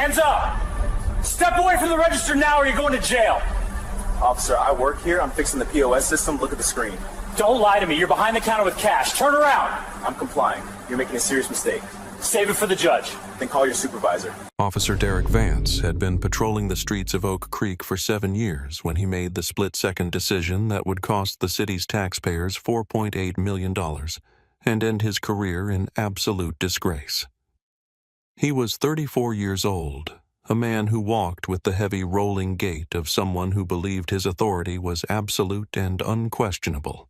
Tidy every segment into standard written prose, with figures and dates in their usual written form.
Hands up! Step away from the register now or you're going to jail. Officer, I work here. I'm fixing the POS system. Look at the screen. Don't lie to me. You're behind the counter with cash. Turn around. I'm complying. You're making a serious mistake. Save it for the judge. Then call your supervisor. Officer Derek Vance had been patrolling the streets of Oak Creek for 7 years when he made the split-second decision that would cost the city's taxpayers $4.8 million and end his career in absolute disgrace. He was 34 years old, a man who walked with the heavy rolling gait of someone who believed his authority was absolute and unquestionable.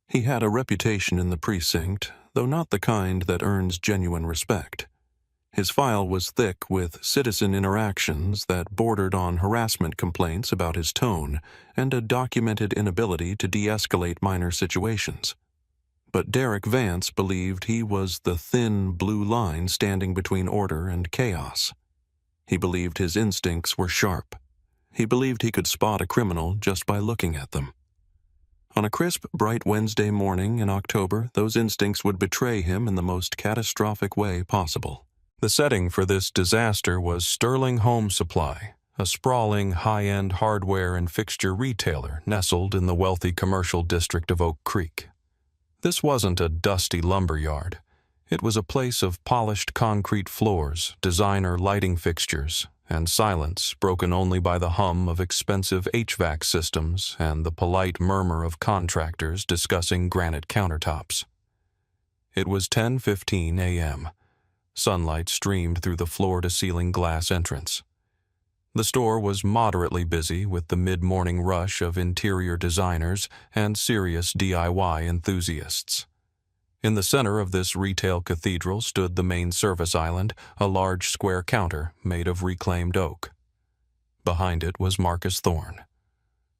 He had a reputation in the precinct, though not the kind that earns genuine respect. His file was thick with citizen interactions that bordered on harassment complaints about his tone and a documented inability to de-escalate minor situations. But Derek Vance believed he was the thin blue line standing between order and chaos. He believed his instincts were sharp. He believed he could spot a criminal just by looking at them. On a crisp, bright Wednesday morning in October, those instincts would betray him in the most catastrophic way possible. The setting for this disaster was Sterling Home Supply, a sprawling, high-end hardware and fixture retailer nestled in the wealthy commercial district of Oak Creek. This wasn't a dusty lumber yard. It was a place of polished concrete floors, designer lighting fixtures, and silence broken only by the hum of expensive HVAC systems and the polite murmur of contractors discussing granite countertops. It was 10:15 a.m. Sunlight streamed through the floor-to-ceiling glass entrance. The store was moderately busy with the mid-morning rush of interior designers and serious DIY enthusiasts. In the center of this retail cathedral stood the main service island, a large square counter made of reclaimed oak. Behind it was Marcus Thorne.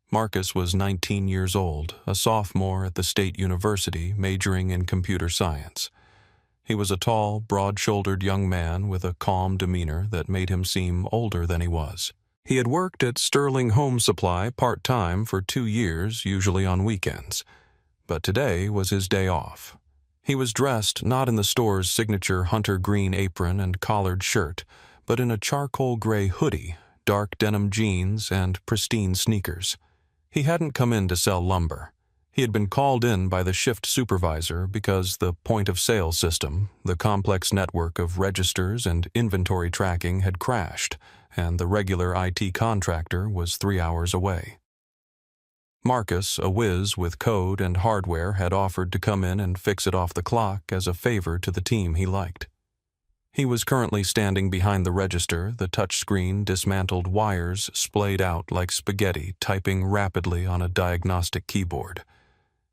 Marcus was 19 years old, a sophomore at the State University majoring in computer science. He was a tall, broad-shouldered young man with a calm demeanor that made him seem older than he was. He had worked at Sterling Home Supply part-time for 2 years, usually on weekends, but today was his day off. He was dressed not in the store's signature hunter green apron and collared shirt, but in a charcoal gray hoodie, dark denim jeans, and pristine sneakers. He hadn't come in to sell lumber. He had been called in by the shift supervisor because the point-of-sale system, the complex network of registers and inventory tracking, had crashed, and the regular IT contractor was 3 hours away. Marcus, a whiz with code and hardware, had offered to come in and fix it off the clock as a favor to the team he liked. He was currently standing behind the register, the touchscreen dismantled wires splayed out like spaghetti, typing rapidly on a diagnostic keyboard.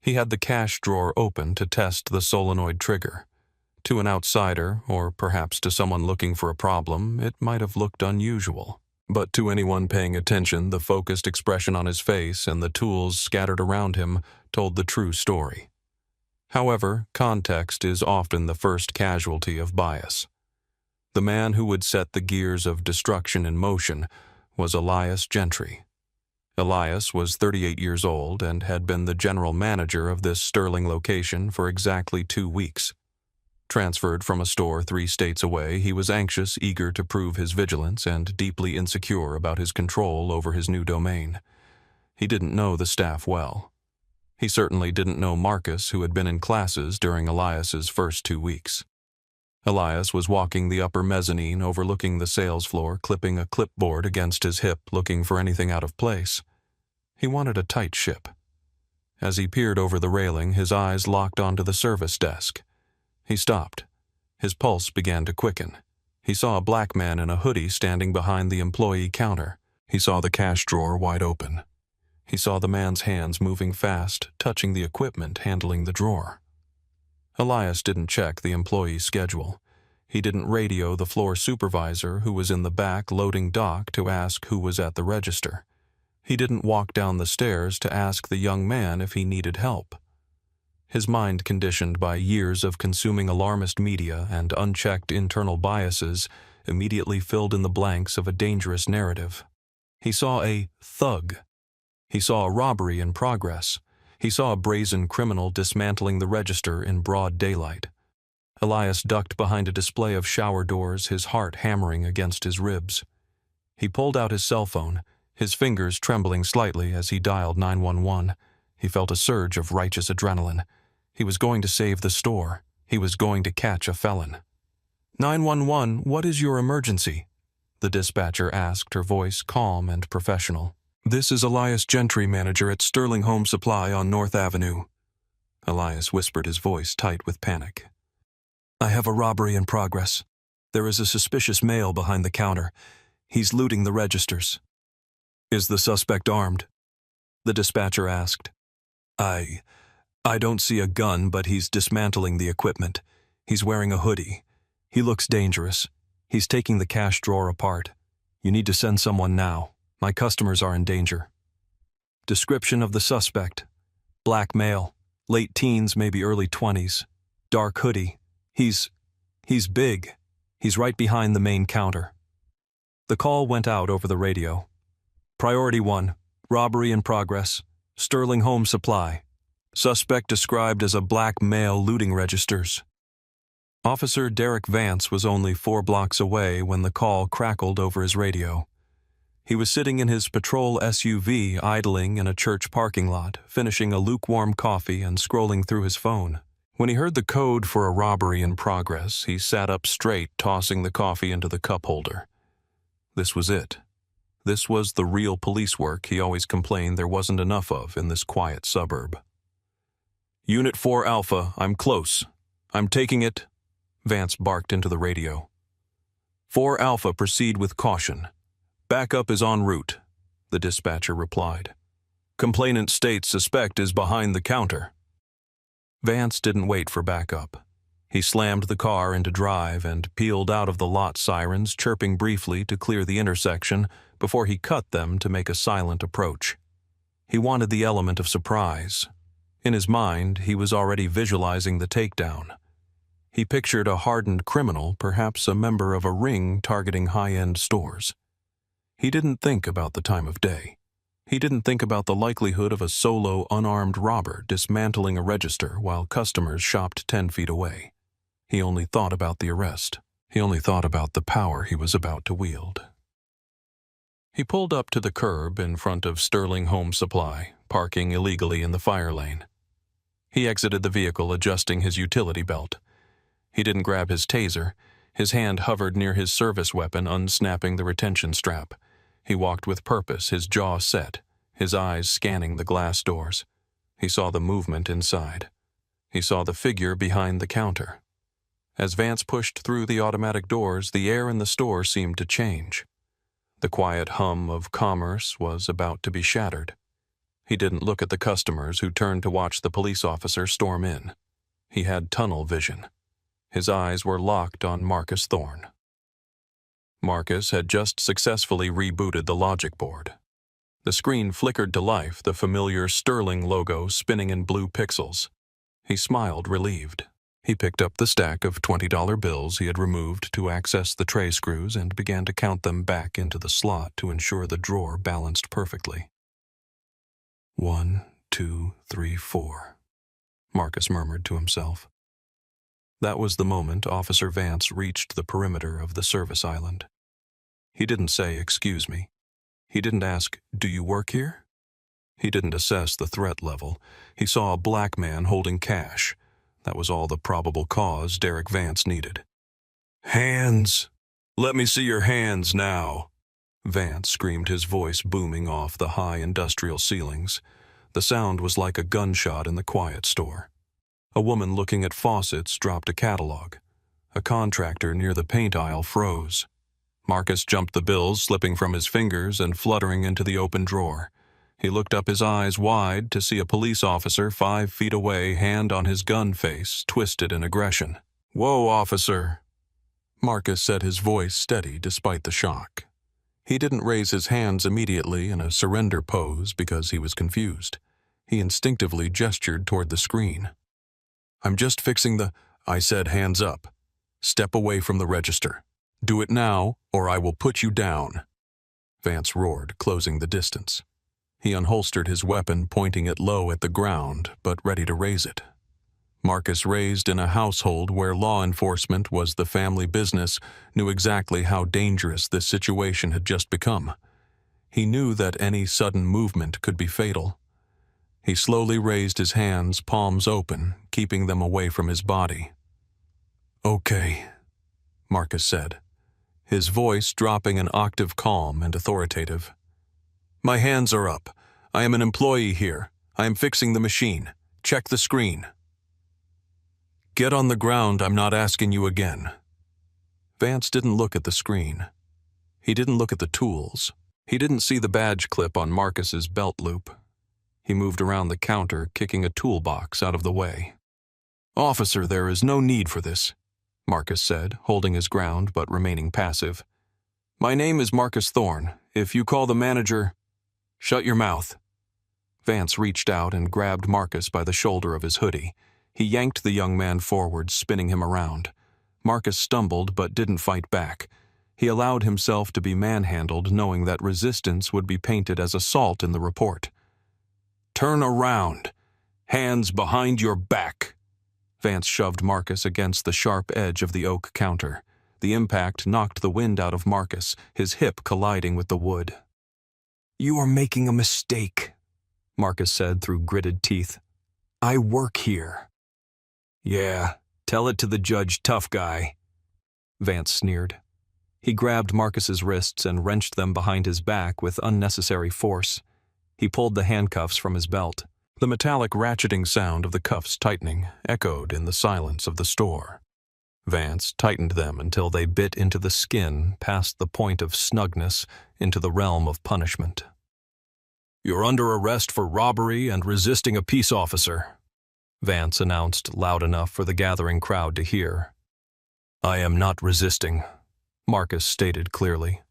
He had the cash drawer open to test the solenoid trigger. To an outsider, or perhaps to someone looking for a problem, it might have looked unusual. But to anyone paying attention, the focused expression on his face and the tools scattered around him told the true story. However, context is often the first casualty of bias. The man who would set the gears of destruction in motion was Elias Gentry. Elias was 38 years old and had been the general manager of this Sterling location for exactly 2 weeks. Transferred from a store 3 states away, he was anxious, eager to prove his vigilance, and deeply insecure about his control over his new domain. He didn't know the staff well. He certainly didn't know Marcus, who had been in classes during Elias's first 2 weeks. Elias was walking the upper mezzanine overlooking the sales floor, clipping a clipboard against his hip, looking for anything out of place. He wanted a tight ship. As he peered over the railing, his eyes locked onto the service desk. He stopped. His pulse began to quicken. He saw a black man in a hoodie standing behind the employee counter. He saw the cash drawer wide open. He saw the man's hands moving fast, touching the equipment handling the drawer. Elias didn't check the employee's schedule. He didn't radio the floor supervisor who was in the back loading dock to ask who was at the register. He didn't walk down the stairs to ask the young man if he needed help. His mind, conditioned by years of consuming alarmist media and unchecked internal biases, immediately filled in the blanks of a dangerous narrative. He saw a thug. He saw a robbery in progress. He saw a brazen criminal dismantling the register in broad daylight. Elias ducked behind a display of shower doors, his heart hammering against his ribs. He pulled out his cell phone, his fingers trembling slightly as he dialed 911. He felt a surge of righteous adrenaline. He was going to save the store. He was going to catch a felon. 911, what is your emergency? The dispatcher asked, her voice calm and professional. This is Elias Gentry, manager at Sterling Home Supply on North Avenue. Elias whispered, his voice tight with panic. I have a robbery in progress. There is a suspicious male behind the counter. He's looting the registers. Is the suspect armed? The dispatcher asked. I don't see a gun, but he's dismantling the equipment. He's wearing a hoodie. He looks dangerous. He's taking the cash drawer apart. You need to send someone now. My customers are in danger. Description of the suspect. Black male, late teens, maybe early 20s. Dark hoodie. He's big. He's right behind the main counter. The call went out over the radio. Priority 1, robbery in progress. Sterling Home Supply. Suspect described as a black male looting registers. Officer Derek Vance was only 4 blocks away when the call crackled over his radio. He was sitting in his patrol SUV idling in a church parking lot, finishing a lukewarm coffee and scrolling through his phone. When he heard the code for a robbery in progress, he sat up straight, tossing the coffee into the cup holder. This was it. This was the real police work he always complained there wasn't enough of in this quiet suburb. Unit 4 Alpha, I'm close. I'm taking it, Vance barked into the radio. 4 Alpha, proceed with caution. Backup is en route, the dispatcher replied. Complainant states suspect is behind the counter. Vance didn't wait for backup. He slammed the car into drive and peeled out of the lot sirens, chirping briefly to clear the intersection before he cut them to make a silent approach. He wanted the element of surprise. In his mind, he was already visualizing the takedown. He pictured a hardened criminal, perhaps a member of a ring targeting high-end stores. He didn't think about the time of day. He didn't think about the likelihood of a solo, unarmed robber dismantling a register while customers shopped 10 feet away. He only thought about the arrest. He only thought about the power he was about to wield. He pulled up to the curb in front of Sterling Home Supply, parking illegally in the fire lane. He exited the vehicle, adjusting his utility belt. He didn't grab his taser. His hand hovered near his service weapon, unsnapping the retention strap. He walked with purpose, his jaw set, his eyes scanning the glass doors. He saw the movement inside. He saw the figure behind the counter. As Vance pushed through the automatic doors, the air in the store seemed to change. The quiet hum of commerce was about to be shattered. He didn't look at the customers who turned to watch the police officer storm in. He had tunnel vision. His eyes were locked on Marcus Thorne. Marcus had just successfully rebooted the logic board. The screen flickered to life, the familiar Sterling logo spinning in blue pixels. He smiled, relieved. He picked up the stack of $20 bills he had removed to access the tray screws and began to count them back into the slot to ensure the drawer balanced perfectly. 1, 2, 3, 4, Marcus murmured to himself. That was the moment Officer Vance reached the perimeter of the service island. He didn't say, "Excuse me." He didn't ask, "Do you work here?" He didn't assess the threat level. He saw a black man holding cash. That was all the probable cause Derek Vance needed. "Hands! Let me see your hands now!" Vance screamed, his voice booming off the high industrial ceilings. The sound was like a gunshot in the quiet store. A woman looking at faucets dropped a catalog. A contractor near the paint aisle froze. Marcus jumped the bills, slipping from his fingers and fluttering into the open drawer. He looked up, his eyes wide, to see a police officer 5 feet away, hand on his gun face, twisted in aggression. "Whoa, officer," Marcus said, his voice steady despite the shock. He didn't raise his hands immediately in a surrender pose because he was confused. He instinctively gestured toward the screen. "I'm just fixing the—" I said, "Hands up. Step away from the register. Do it now, or I will put you down," Vance roared, closing the distance. He unholstered his weapon, pointing it low at the ground, but ready to raise it. Marcus, raised in a household where law enforcement was the family business, knew exactly how dangerous this situation had just become. He knew that any sudden movement could be fatal. He slowly raised his hands, palms open, keeping them away from his body. "Okay," Marcus said, his voice dropping an octave calm and authoritative. "My hands are up. I am an employee here. I am fixing the machine. Check the screen." "Get on the ground, I'm not asking you again." Vance didn't look at the screen. He didn't look at the tools. He didn't see the badge clip on Marcus's belt loop. He moved around the counter, kicking a toolbox out of the way. "Officer, there is no need for this," Marcus said, holding his ground but remaining passive. "My name is Marcus Thorne. If you call the manager—" "Shut your mouth." Vance reached out and grabbed Marcus by the shoulder of his hoodie. He yanked the young man forward, spinning him around. Marcus stumbled but didn't fight back. He allowed himself to be manhandled, knowing that resistance would be painted as assault in the report. "Turn around. Hands behind your back." Vance shoved Marcus against the sharp edge of the oak counter. The impact knocked the wind out of Marcus, his hip colliding with the wood. "You are making a mistake," Marcus said through gritted teeth. "I work here." "Yeah, tell it to the judge, tough guy," Vance sneered. He grabbed Marcus's wrists and wrenched them behind his back with unnecessary force. He pulled the handcuffs from his belt. The metallic ratcheting sound of the cuffs tightening echoed in the silence of the store. Vance tightened them until they bit into the skin, past the point of snugness, into the realm of punishment. "You're under arrest for robbery and resisting a peace officer," Vance announced loud enough for the gathering crowd to hear. "I am not resisting," Marcus stated clearly.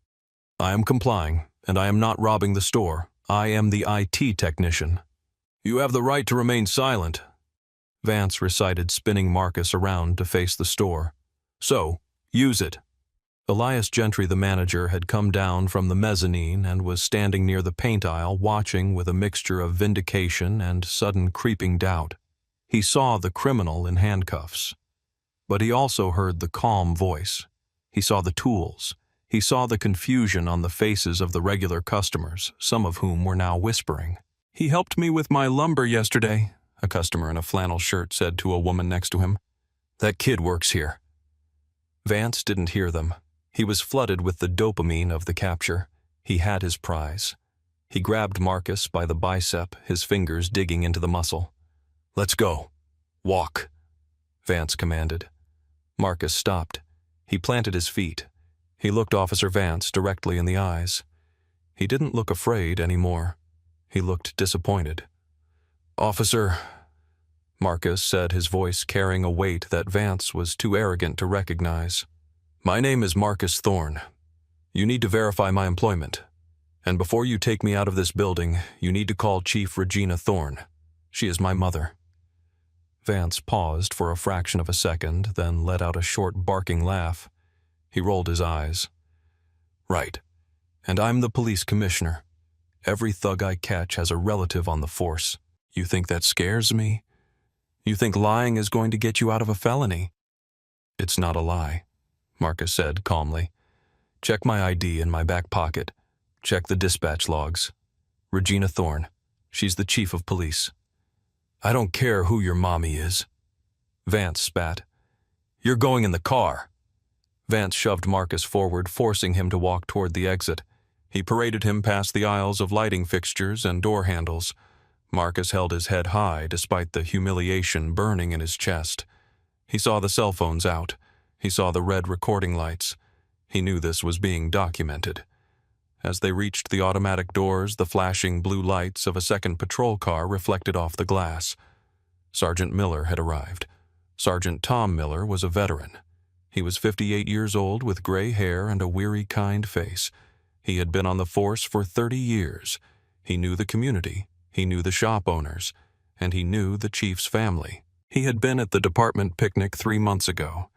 "I am complying, and I am not robbing the store. I am the IT technician." "You have the right to remain silent," Vance recited, spinning Marcus around to face the store. "So, use it." Elias Gentry, the manager, had come down from the mezzanine and was standing near the paint aisle, watching with a mixture of vindication and sudden creeping doubt. He saw the criminal in handcuffs, but he also heard the calm voice. He saw the tools. He saw the confusion on the faces of the regular customers, some of whom were now whispering. "He helped me with my lumber yesterday," a customer in a flannel shirt said to a woman next to him. "That kid works here." Vance didn't hear them. He was flooded with the dopamine of the capture. He had his prize. He grabbed Marcus by the bicep, his fingers digging into the muscle. "Let's go. Walk," Vance commanded. Marcus stopped. He planted his feet. He looked Officer Vance directly in the eyes. He didn't look afraid anymore. He looked disappointed. "Officer," Marcus said, his voice carrying a weight that Vance was too arrogant to recognize. "My name is Marcus Thorne. You need to verify my employment. And before you take me out of this building, you need to call Chief Regina Thorne. She is my mother." Vance paused for a fraction of a second, then let out a short barking laugh. He rolled his eyes. "Right. And I'm the police commissioner. Every thug I catch has a relative on the force. You think that scares me? You think lying is going to get you out of a felony?" "It's not a lie," Marcus said calmly. "Check my ID in my back pocket. Check the dispatch logs. Regina Thorne. She's the chief of police." "I don't care who your mommy is." Vance spat. "You're going in the car." Vance shoved Marcus forward, forcing him to walk toward the exit. He paraded him past the aisles of lighting fixtures and door handles. Marcus held his head high despite the humiliation burning in his chest. He saw the cell phones out. He saw the red recording lights. He knew this was being documented. As they reached the automatic doors, the flashing blue lights of a second patrol car reflected off the glass. Sergeant Miller had arrived. Sergeant Tom Miller was a veteran. He was 58 years old with gray hair and a weary, kind face. He had been on the force for 30 years. He knew the community. He knew the shop owners. And he knew the chief's family. He had been at the department picnic 3 months ago.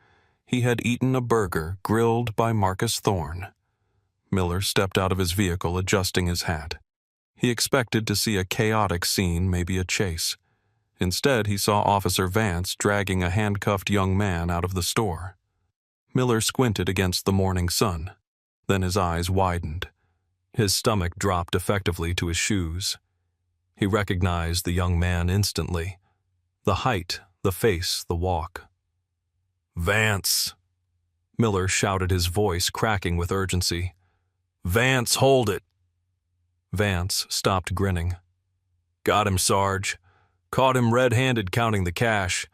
He had eaten a burger grilled by Marcus Thorne. Miller stepped out of his vehicle, adjusting his hat. He expected to see a chaotic scene, maybe a chase. Instead, he saw Officer Vance dragging a handcuffed young man out of the store. Miller squinted against the morning sun. Then his eyes widened. His stomach dropped effectively to his shoes. He recognized the young man instantly. The height, the face, the walk. "Vance!" Miller shouted, his voice cracking with urgency. "Vance, hold it!" Vance stopped grinning. "Got him, Sarge. Caught him red-handed counting the cash.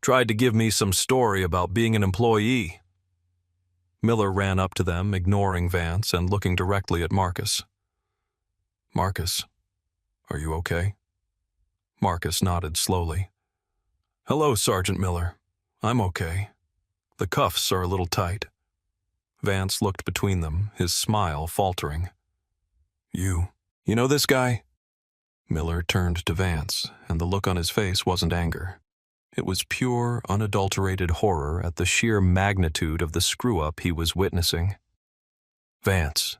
Tried to give me some story about being an employee." Miller ran up to them, ignoring Vance and looking directly at Marcus. "Marcus, are you okay?" Marcus nodded slowly. "Hello, Sergeant Miller. I'm okay. The cuffs are a little tight." Vance looked between them, his smile faltering. You know this guy?" Miller turned to Vance, and the look on his face wasn't anger. It was pure, unadulterated horror at the sheer magnitude of the screw-up he was witnessing. "Vance,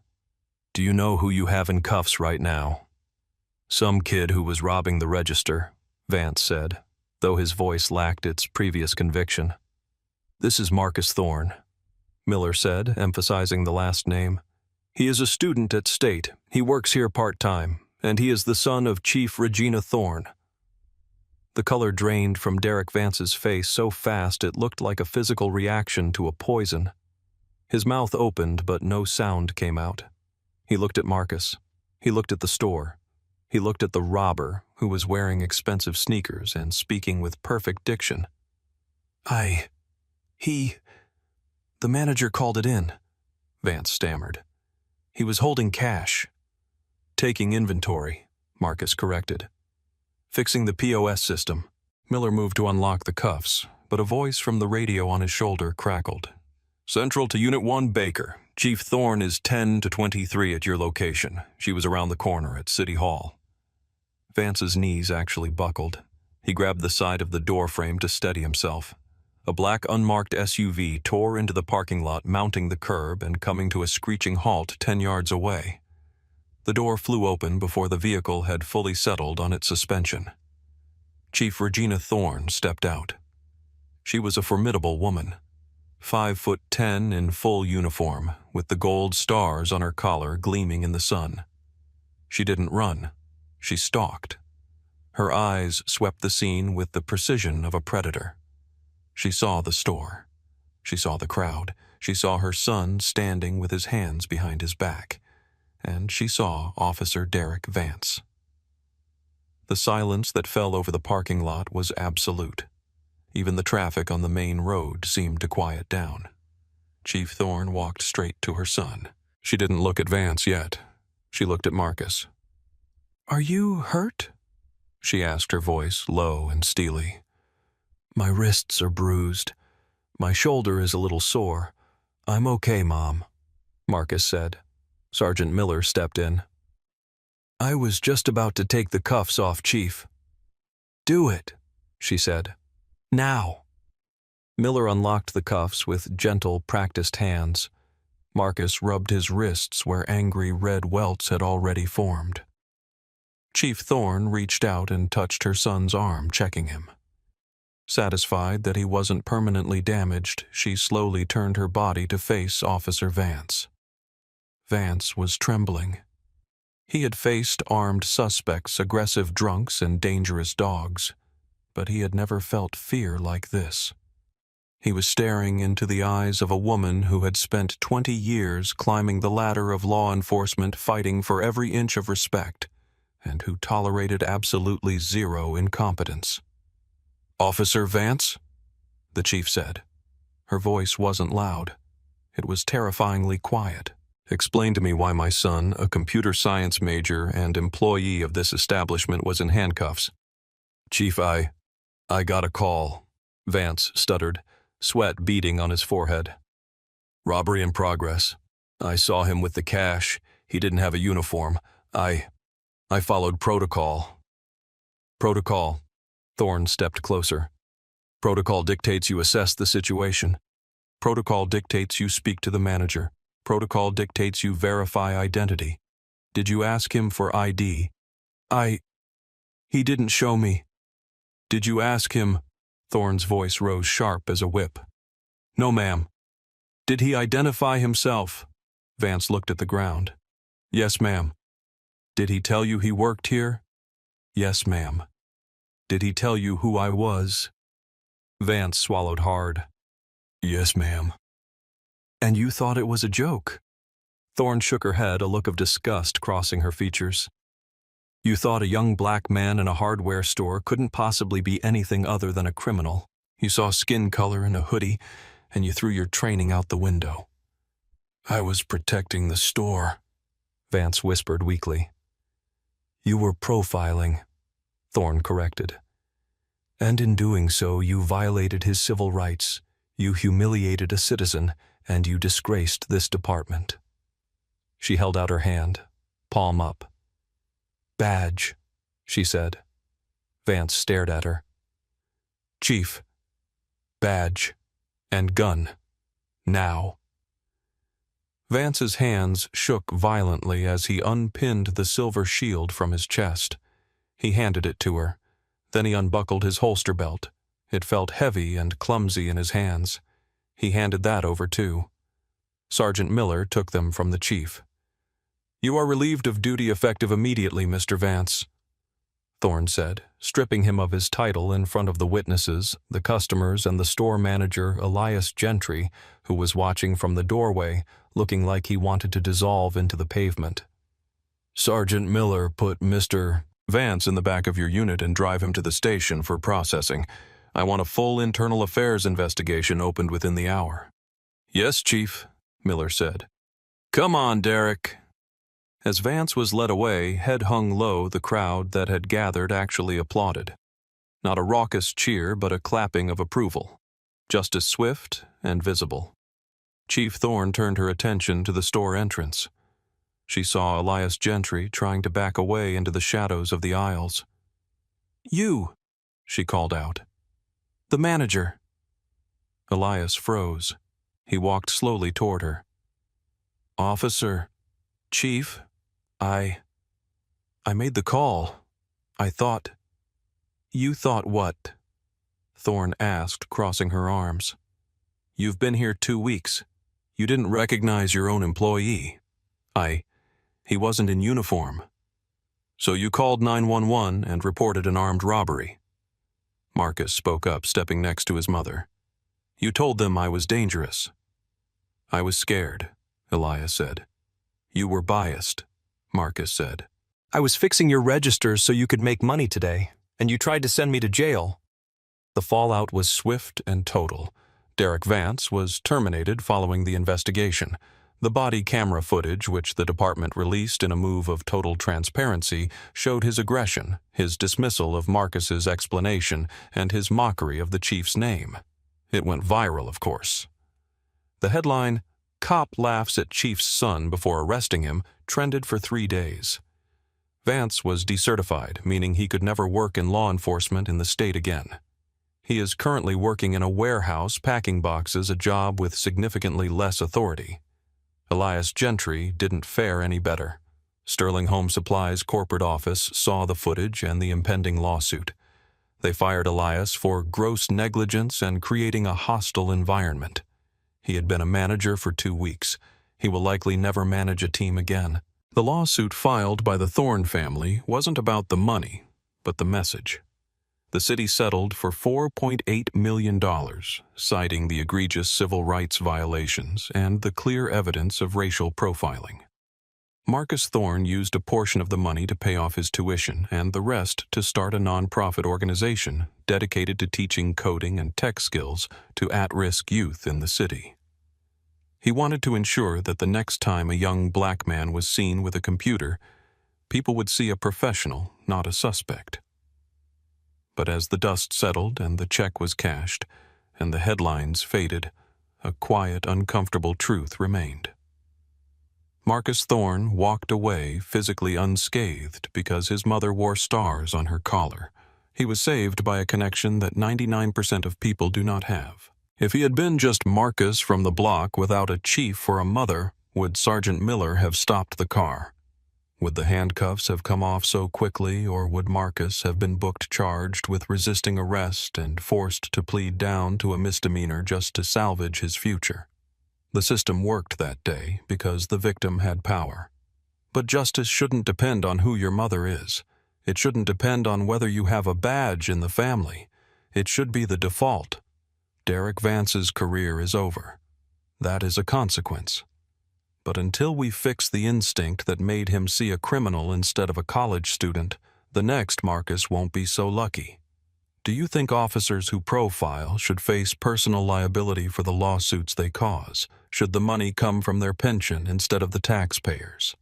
do you know who you have in cuffs right now?" "Some kid who was robbing the register," Vance said, though his voice lacked its previous conviction. "This is Marcus Thorne," Miller said, emphasizing the last name. "He is a student at State. He works here part-time, and he is the son of Chief Regina Thorne." The color drained from Derek Vance's face so fast it looked like a physical reaction to a poison. His mouth opened, but no sound came out. He looked at Marcus. He looked at the store. He looked at the robber, who was wearing expensive sneakers and speaking with perfect diction. The manager called it in," Vance stammered. "He was holding cash." "Taking inventory," Marcus corrected. "Fixing the POS system." Miller moved to unlock the cuffs, but a voice from the radio on his shoulder crackled. "Central to Unit 1 Baker. Chief Thorne is 10 to 23 at your location. She was around the corner at City Hall." Vance's knees actually buckled. He grabbed the side of the door frame to steady himself. A black unmarked SUV tore into the parking lot, mounting the curb and coming to a screeching halt 10 yards away. The door flew open before the vehicle had fully settled on its suspension. Chief Regina Thorne stepped out. She was a formidable woman, 5'10" in full uniform, with the gold stars on her collar gleaming in the sun. She didn't run. She stalked. Her eyes swept the scene with the precision of a predator. She saw the store. She saw the crowd. She saw her son standing with his hands behind his back. And she saw Officer Derek Vance. The silence that fell over the parking lot was absolute. Even the traffic on the main road seemed to quiet down. Chief Thorne walked straight to her son. She didn't look at Vance yet. She looked at Marcus. "Are you hurt?" she asked, her voice low and steely. "My wrists are bruised. My shoulder is a little sore. I'm okay, Mom," Marcus said. Sergeant Miller stepped in. "I was just about to take the cuffs off, Chief." "Do it," she said. "Now." Miller unlocked the cuffs with gentle, practiced hands. Marcus rubbed his wrists where angry red welts had already formed. Chief Thorne reached out and touched her son's arm, checking him. Satisfied that he wasn't permanently damaged, she slowly turned her body to face Officer Vance. Vance was trembling. He had faced armed suspects, aggressive drunks, and dangerous dogs, but he had never felt fear like this. He was staring into the eyes of a woman who had spent 20 years climbing the ladder of law enforcement, fighting for every inch of respect, and who tolerated absolutely zero incompetence. "Officer Vance?" the chief said. Her voice wasn't loud. It was terrifyingly quiet. "Explain to me why my son, a computer science major and employee of this establishment, was in handcuffs." "Chief, I got a call," Vance stuttered, sweat beading on his forehead. "Robbery in progress. I saw him with the cash. He didn't have a uniform. I followed protocol." "Protocol." Thorne stepped closer. "Protocol dictates you assess the situation. Protocol dictates you speak to the manager. Protocol dictates you verify identity. Did you ask him for ID?" He didn't show me." Did you ask him? Thorne's voice rose sharp as a whip. No, ma'am. Did he identify himself? Vance looked at the ground. Yes, ma'am. Did he tell you he worked here? Yes, ma'am. Did he tell you who I was? Vance swallowed hard. Yes, ma'am. And you thought it was a joke? Thorne shook her head, a look of disgust crossing her features. You thought a young black man in a hardware store couldn't possibly be anything other than a criminal. You saw skin color and a hoodie, and you threw your training out the window. I was protecting the store, Vance whispered weakly. You were profiling, Thorne corrected. And in doing so, you violated his civil rights, you humiliated a citizen, and you disgraced this department. She held out her hand, palm up. Badge, she said. Vance stared at her. Chief, badge, and gun, now. Vance's hands shook violently as he unpinned the silver shield from his chest. He handed it to her. Then he unbuckled his holster belt. It felt heavy and clumsy in his hands. He handed that over too. Sergeant Miller took them from the chief. You are relieved of duty effective immediately, Mr. Vance, Thorne said, stripping him of his title in front of the witnesses, the customers, and the store manager, Elias Gentry, who was watching from the doorway, looking like he wanted to dissolve into the pavement. Sergeant Miller put Mr. Vance in the back of your unit and drive him to the station for processing. I want a full internal affairs investigation opened within the hour. Yes, Chief, Miller said. Come on, Derek. As Vance was led away, head hung low, the crowd that had gathered actually applauded. Not a raucous cheer, but a clapping of approval. Just as swift and visible. Chief Thorne turned her attention to the store entrance. She saw Elias Gentry trying to back away into the shadows of the aisles. You, she called out. The manager. Elias froze. He walked slowly toward her. Officer, Chief, I made the call. I thought. You thought what? Thorne asked, crossing her arms. You've been here 2 weeks. You didn't recognize your own employee. He wasn't in uniform. So you called 911 and reported an armed robbery. Marcus spoke up, stepping next to his mother. You told them I was dangerous. I was scared, Elias said. You were biased, Marcus said. I was fixing your registers so you could make money today, and you tried to send me to jail. The fallout was swift and total. Derek Vance was terminated following the investigation. The body camera footage, which the department released in a move of total transparency, showed his aggression, his dismissal of Marcus's explanation, and his mockery of the chief's name. It went viral, of course. The headline, Cop Laughs at Chief's Son Before Arresting Him, trended for 3 days. Vance was decertified, meaning he could never work in law enforcement in the state again. He is currently working in a warehouse packing boxes, a job with significantly less authority. Elias Gentry didn't fare any better. Sterling Home Supply's corporate office saw the footage and the impending lawsuit. They fired Elias for gross negligence and creating a hostile environment. He had been a manager for 2 weeks. He will likely never manage a team again. The lawsuit filed by the Thorne family wasn't about the money, but the message. The city settled for $4.8 million, citing the egregious civil rights violations and the clear evidence of racial profiling. Marcus Thorne used a portion of the money to pay off his tuition and the rest to start a nonprofit organization dedicated to teaching coding and tech skills to at-risk youth in the city. He wanted to ensure that the next time a young black man was seen with a computer, people would see a professional, not a suspect. But as the dust settled and the check was cashed, and the headlines faded, a quiet, uncomfortable truth remained. Marcus Thorne walked away physically unscathed because his mother wore stars on her collar. He was saved by a connection that 99% of people do not have. If he had been just Marcus from the block without a chief or a mother, would Sergeant Miller have stopped the car? Would the handcuffs have come off so quickly, or would Marcus have been booked charged with resisting arrest and forced to plead down to a misdemeanor just to salvage his future? The system worked that day because the victim had power. But justice shouldn't depend on who your mother is. It shouldn't depend on whether you have a badge in the family. It should be the default. Derek Vance's career is over. That is a consequence. But until we fix the instinct that made him see a criminal instead of a college student, the next Marcus won't be so lucky. Do you think officers who profile should face personal liability for the lawsuits they cause? Should the money come from their pension instead of the taxpayers?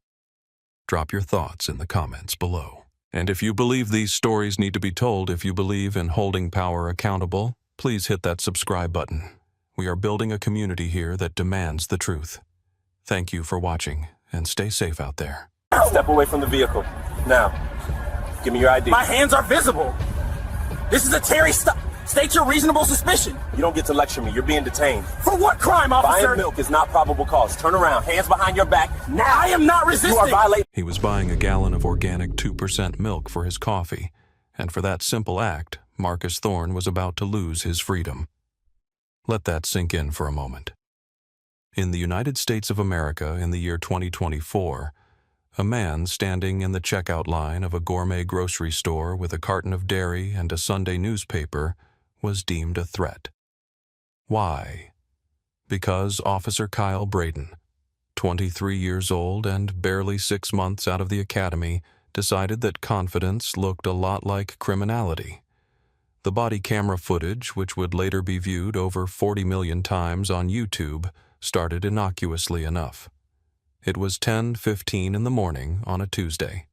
Drop your thoughts in the comments below. And if you believe these stories need to be told, if you believe in holding power accountable, please hit that subscribe button. We are building a community here that demands the truth. Thank you for watching, and stay safe out there. Step away from the vehicle. Now, give me your ID. My hands are visible. This is a Terry stop. State your reasonable suspicion. You don't get to lecture me. You're being detained. For what crime, officer? Buying milk is not probable cause. Turn around. Hands behind your back. Now. I am not resisting. You are violating. He was buying a gallon of organic 2% milk for his coffee, and for that simple act, Marcus Thorne was about to lose his freedom. Let that sink in for a moment. In the United States of America in the year 2024, a man standing in the checkout line of a gourmet grocery store with a carton of dairy and a Sunday newspaper was deemed a threat. Why? Because Officer Kyle Braden, 23 years old and barely 6 months out of the academy, decided that confidence looked a lot like criminality. The body camera footage, which would later be viewed over 40 million times on YouTube, started innocuously enough. It was 10:15 in the morning on a Tuesday.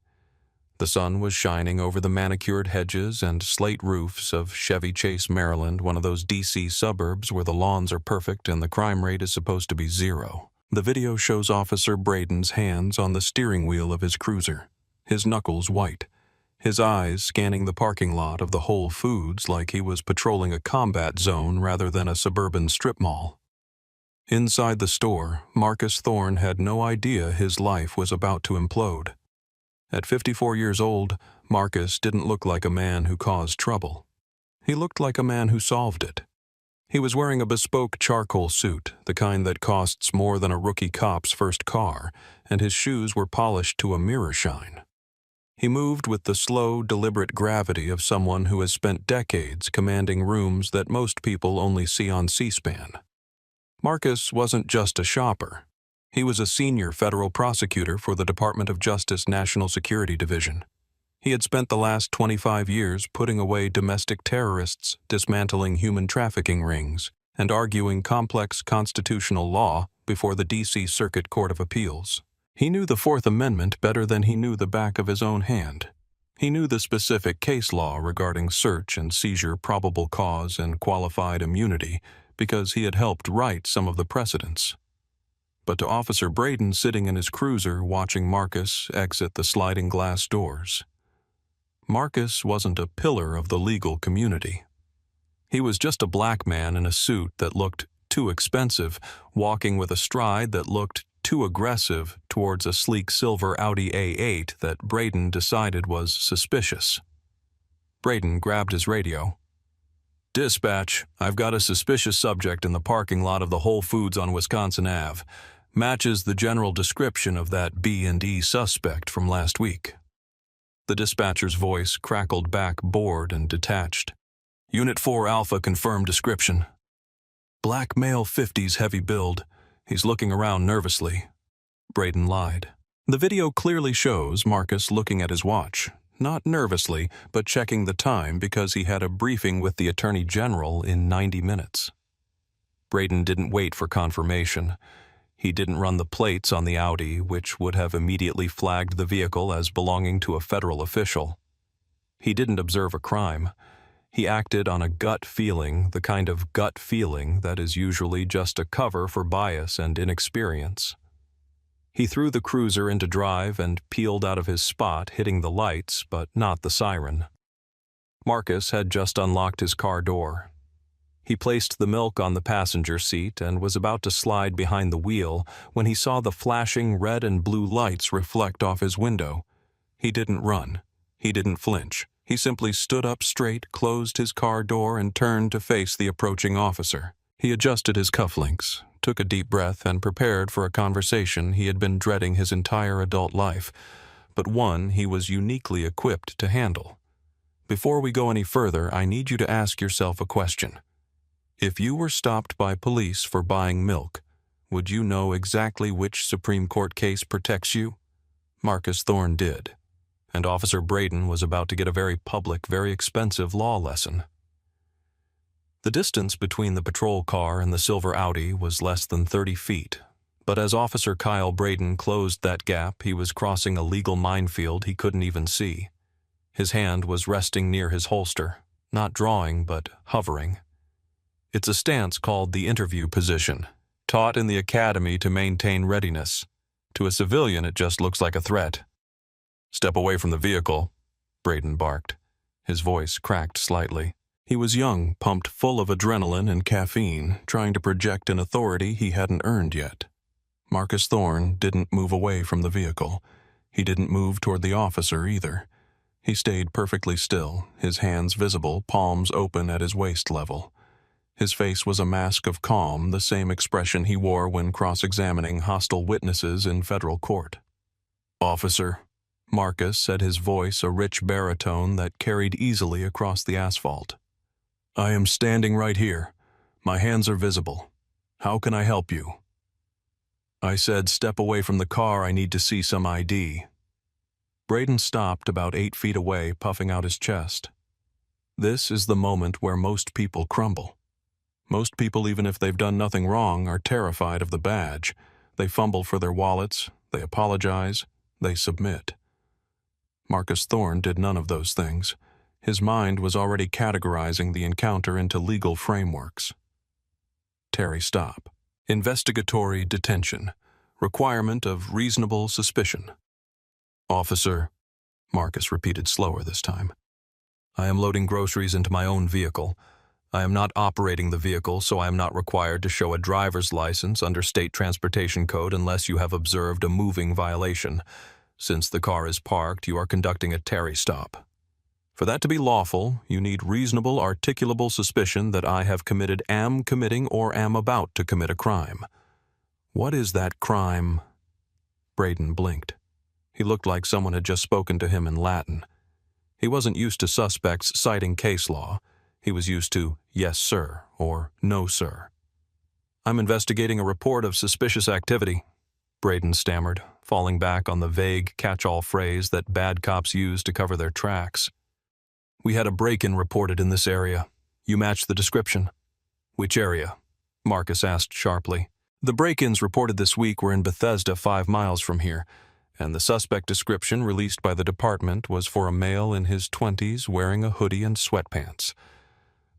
The sun was shining over the manicured hedges and slate roofs of Chevy Chase, Maryland, one of those DC suburbs where the lawns are perfect and the crime rate is supposed to be 0. The video shows Officer Braden's hands on the steering wheel of his cruiser, his knuckles white, his eyes scanning the parking lot of the Whole Foods like he was patrolling a combat zone rather than a suburban strip mall. Inside the store, Marcus Thorne had no idea his life was about to implode. At 54 years old, Marcus didn't look like a man who caused trouble. He looked like a man who solved it. He was wearing a bespoke charcoal suit, the kind that costs more than a rookie cop's first car, and his shoes were polished to a mirror shine. He moved with the slow, deliberate gravity of someone who has spent decades commanding rooms that most people only see on C-SPAN. Marcus wasn't just a shopper. He was a senior federal prosecutor for the Department of Justice National Security Division. He had spent the last 25 years putting away domestic terrorists, dismantling human trafficking rings, and arguing complex constitutional law before the D.C. Circuit Court of Appeals. He knew the Fourth Amendment better than he knew the back of his own hand. He knew the specific case law regarding search and seizure, probable cause, and qualified immunity, because he had helped write some of the precedents. But to Officer Braden sitting in his cruiser watching Marcus exit the sliding glass doors, Marcus wasn't a pillar of the legal community. He was just a black man in a suit that looked too expensive, walking with a stride that looked too aggressive towards a sleek silver Audi A8 that Braden decided was suspicious. Braden grabbed his radio. "Dispatch, I've got a suspicious subject in the parking lot of the Whole Foods on Wisconsin Ave. Matches the general description of that B&E suspect from last week." The dispatcher's voice crackled back, bored and detached. "Unit 4 Alpha confirmed description. Black male, 50s, heavy build. He's looking around nervously." Braden lied. The video clearly shows Marcus looking at his watch. Not nervously, but checking the time because he had a briefing with the Attorney General in 90 minutes. Braden didn't wait for confirmation. He didn't run the plates on the Audi, which would have immediately flagged the vehicle as belonging to a federal official. He didn't observe a crime. He acted on a gut feeling, the kind of gut feeling that is usually just a cover for bias and inexperience. He threw the cruiser into drive and peeled out of his spot, hitting the lights, but not the siren. Marcus had just unlocked his car door. He placed the milk on the passenger seat and was about to slide behind the wheel when he saw the flashing red and blue lights reflect off his window. He didn't run. He didn't flinch. He simply stood up straight, closed his car door, and turned to face the approaching officer. He adjusted his cufflinks, took a deep breath, and prepared for a conversation he had been dreading his entire adult life, but one he was uniquely equipped to handle. Before we go any further, I need you to ask yourself a question. If you were stopped by police for buying milk, would you know exactly which Supreme Court case protects you? Marcus Thorne did, and Officer Braden was about to get a very public, very expensive law lesson. The distance between the patrol car and the silver Audi was less than 30 feet, but as Officer Kyle Braden closed that gap, he was crossing a legal minefield he couldn't even see. His hand was resting near his holster, not drawing, but hovering. It's a stance called the interview position, taught in the academy to maintain readiness. To a civilian, it just looks like a threat. "Step away from the vehicle," Braden barked. His voice cracked slightly. He was young, pumped full of adrenaline and caffeine, trying to project an authority he hadn't earned yet. Marcus Thorne didn't move away from the vehicle. He didn't move toward the officer either. He stayed perfectly still, his hands visible, palms open at his waist level. His face was a mask of calm, the same expression he wore when cross-examining hostile witnesses in federal court. "Officer," Marcus said, his voice a rich baritone that carried easily across the asphalt. "I am standing right here. My hands are visible. How can I help you?" "I said step away from the car. I need to see some ID." Braden stopped about 8 feet away, puffing out his chest. This is the moment where most people crumble. Most people, even if they've done nothing wrong, are terrified of the badge. They fumble for their wallets, they apologize, they submit. Marcus Thorne did none of those things. His mind was already categorizing the encounter into legal frameworks. Terry stop. Investigatory detention. Requirement of reasonable suspicion. "Officer," Marcus repeated slower this time, "I am loading groceries into my own vehicle. I am not operating the vehicle, so I am not required to show a driver's license under state transportation code unless you have observed a moving violation. Since the car is parked, you are conducting a Terry stop. For that to be lawful, you need reasonable, articulable suspicion that I have committed, am committing, or am about to commit a crime. What is that crime?" Braden blinked. He looked like someone had just spoken to him in Latin. He wasn't used to suspects citing case law. He was used to "yes, sir," or "no, sir." "I'm investigating a report of suspicious activity," Braden stammered, falling back on the vague catch-all phrase that bad cops use to cover their tracks. "We had a break-in reported in this area. You match the description." "Which area?" Marcus asked sharply. "The break-ins reported this week were in Bethesda, 5 miles from here, and the suspect description released by the department was for a male in his 20s wearing a hoodie and sweatpants.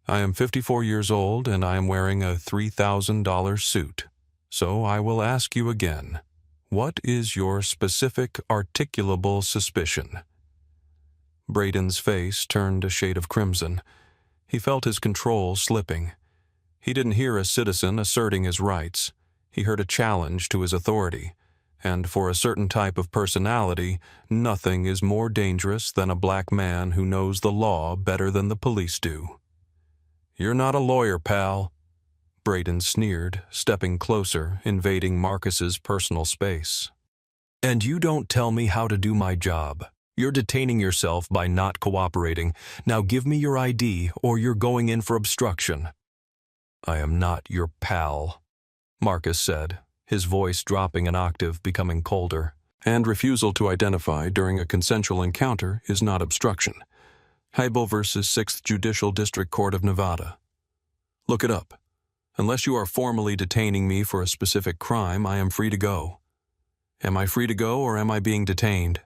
I am 54 years old, and I am wearing a $3,000 suit. So I will ask you again, what is your specific articulable suspicion?" Braden's face turned a shade of crimson. He felt his control slipping. He didn't hear a citizen asserting his rights. He heard a challenge to his authority. And for a certain type of personality, nothing is more dangerous than a black man who knows the law better than the police do. "You're not a lawyer, pal," Braden sneered, stepping closer, invading Marcus's personal space. "And you don't tell me how to do my job. You're detaining yourself by not cooperating. Now give me your ID, or you're going in for obstruction." "I am not your pal," Marcus said, his voice dropping an octave, becoming colder. "And refusal to identify during a consensual encounter is not obstruction. Heibel versus 6th Judicial District Court of Nevada. Look it up. Unless you are formally detaining me for a specific crime, I am free to go. Am I free to go, or am I being detained?"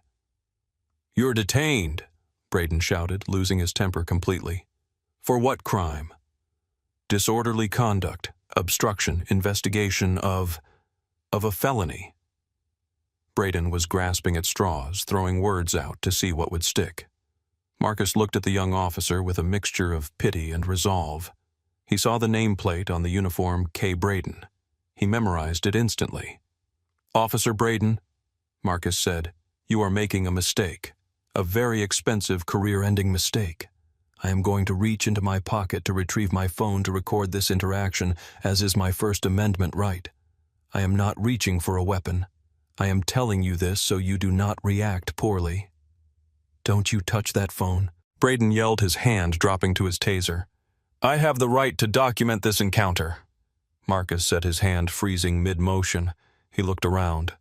"You're detained," Braden shouted, losing his temper completely. "For what crime?" "Disorderly conduct, obstruction, investigation of a felony." Braden was grasping at straws, throwing words out to see what would stick. Marcus looked at the young officer with a mixture of pity and resolve. He saw the nameplate on the uniform K. Braden. He memorized it instantly. "Officer Braden," Marcus said, "you are making a mistake. A very expensive, career-ending mistake. I am going to reach into my pocket to retrieve my phone to record this interaction, as is my First Amendment right. I am not reaching for a weapon. I am telling you this so you do not react poorly. Don't you touch that phone." Braden yelled, his hand dropping to his taser. "I have the right to document this encounter." Marcus said, his hand freezing mid-motion. He looked around.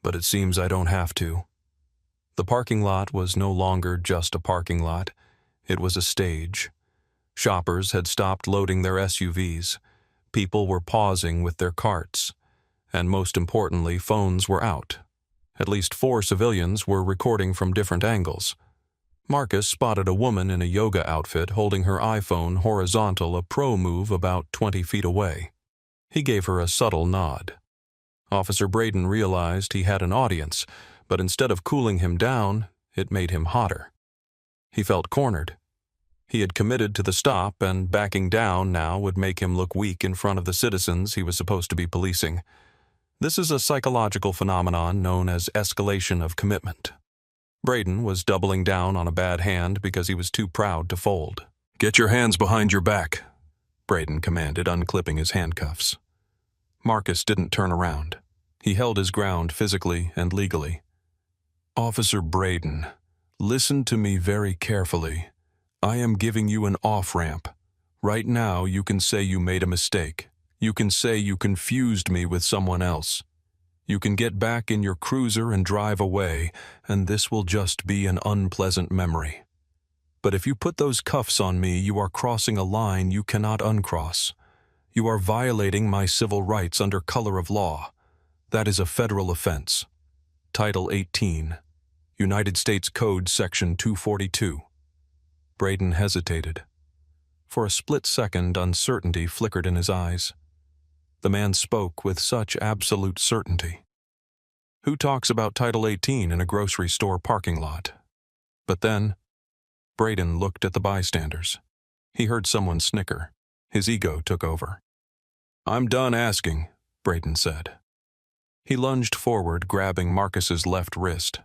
"But it seems I don't have to." The parking lot was no longer just a parking lot. It was a stage. Shoppers had stopped loading their SUVs. People were pausing with their carts. And most importantly, phones were out. At least 4 civilians were recording from different angles. Marcus spotted a woman in a yoga outfit holding her iPhone horizontal, a pro move about 20 feet away. He gave her a subtle nod. Officer Braden realized he had an audience, but instead of cooling him down, it made him hotter. He felt cornered. He had committed to the stop, and backing down now would make him look weak in front of the citizens he was supposed to be policing. This is a psychological phenomenon known as escalation of commitment. Braden was doubling down on a bad hand because he was too proud to fold. "Get your hands behind your back," Braden commanded, unclipping his handcuffs. Marcus didn't turn around. He held his ground physically and legally. "Officer Braden, listen to me very carefully. I am giving you an off-ramp. Right now you can say you made a mistake. You can say you confused me with someone else. You can get back in your cruiser and drive away, and this will just be an unpleasant memory. But if you put those cuffs on me, you are crossing a line you cannot uncross. You are violating my civil rights under color of law. That is a federal offense. Title 18, United States Code Section 242. Braden hesitated. For a split second, uncertainty flickered in his eyes. The man spoke with such absolute certainty. Who talks about Title 18 in a grocery store parking lot? But then, Braden looked at the bystanders. He heard someone snicker. His ego took over. "I'm done asking," Braden said. He lunged forward, grabbing Marcus's left wrist.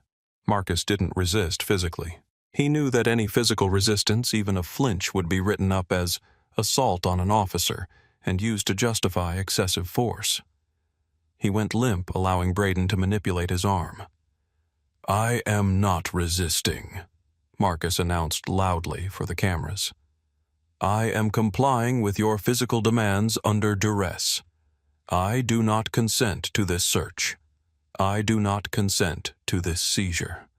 Marcus didn't resist physically. He knew that any physical resistance, even a flinch, would be written up as assault on an officer and used to justify excessive force. He went limp, allowing Braden to manipulate his arm. "I am not resisting," Marcus announced loudly for the cameras. "I am complying with your physical demands under duress. I do not consent to this search. I do not consent to this seizure."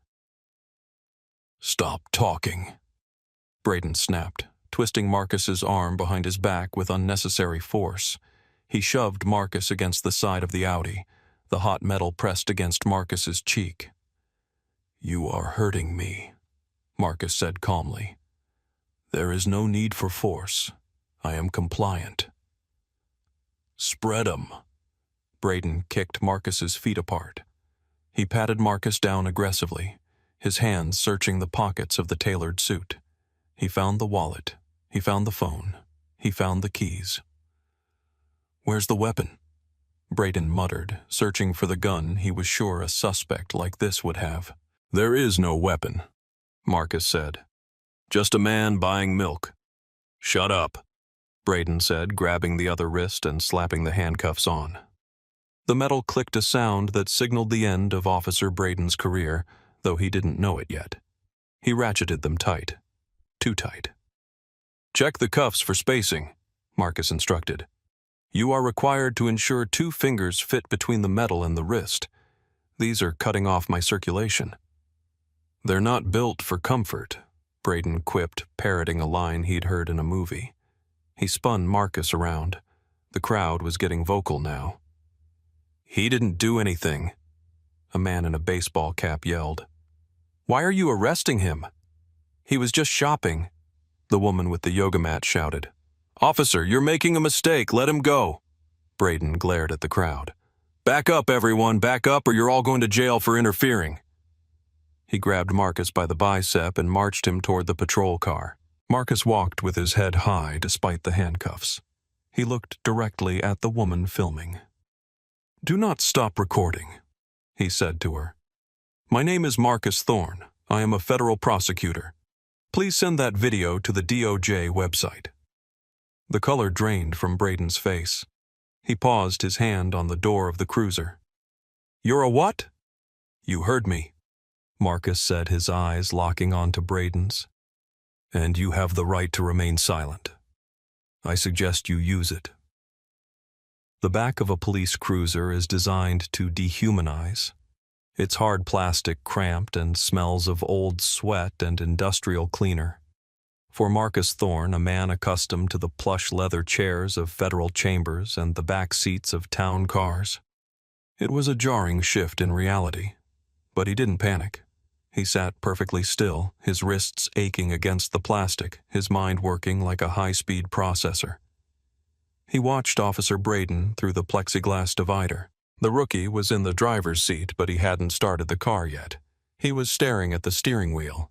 "Stop talking," Braden snapped, twisting Marcus's arm behind his back with unnecessary force. He shoved Marcus against the side of the Audi, the hot metal pressed against Marcus's cheek. "You are hurting me," Marcus said calmly. "There is no need for force. I am compliant." "Spread 'em." Braden kicked Marcus's feet apart. He patted Marcus down aggressively, his hands searching the pockets of the tailored suit. He found the wallet. He found the phone. He found the keys. "Where's the weapon?" Braden muttered, searching for the gun he was sure a suspect like this would have. "There is no weapon," Marcus said. "Just a man buying milk." "Shut up," Braden said, grabbing the other wrist and slapping the handcuffs on. The metal clicked a sound that signaled the end of Officer Braden's career, though he didn't know it yet. He ratcheted them tight. Too tight. "Check the cuffs for spacing," Marcus instructed. "You are required to ensure 2 fingers fit between the metal and the wrist. These are cutting off my circulation." "They're not built for comfort," Braden quipped, parroting a line he'd heard in a movie. He spun Marcus around. The crowd was getting vocal now. "He didn't do anything," a man in a baseball cap yelled. "Why are you arresting him?" "He was just shopping," the woman with the yoga mat shouted. "Officer, you're making a mistake. Let him go." Braden glared at the crowd. "Back up, everyone. Back up, or you're all going to jail for interfering." He grabbed Marcus by the bicep and marched him toward the patrol car. Marcus walked with his head high despite the handcuffs. He looked directly at the woman filming. "Do not stop recording," he said to her. "My name is Marcus Thorne. I am a federal prosecutor. Please send that video to the DOJ website." The color drained from Braden's face. He paused, his hand on the door of the cruiser. "You're a what?" "You heard me," Marcus said, his eyes locking onto Braden's. "And you have the right to remain silent. I suggest you use it." The back of a police cruiser is designed to dehumanize. Its hard plastic cramped and smells of old sweat and industrial cleaner. For Marcus Thorne, a man accustomed to the plush leather chairs of federal chambers and the back seats of town cars, it was a jarring shift in reality. But he didn't panic. He sat perfectly still, his wrists aching against the plastic, his mind working like a high-speed processor. He watched Officer Braden through the plexiglass divider. The rookie was in the driver's seat, but he hadn't started the car yet. He was staring at the steering wheel.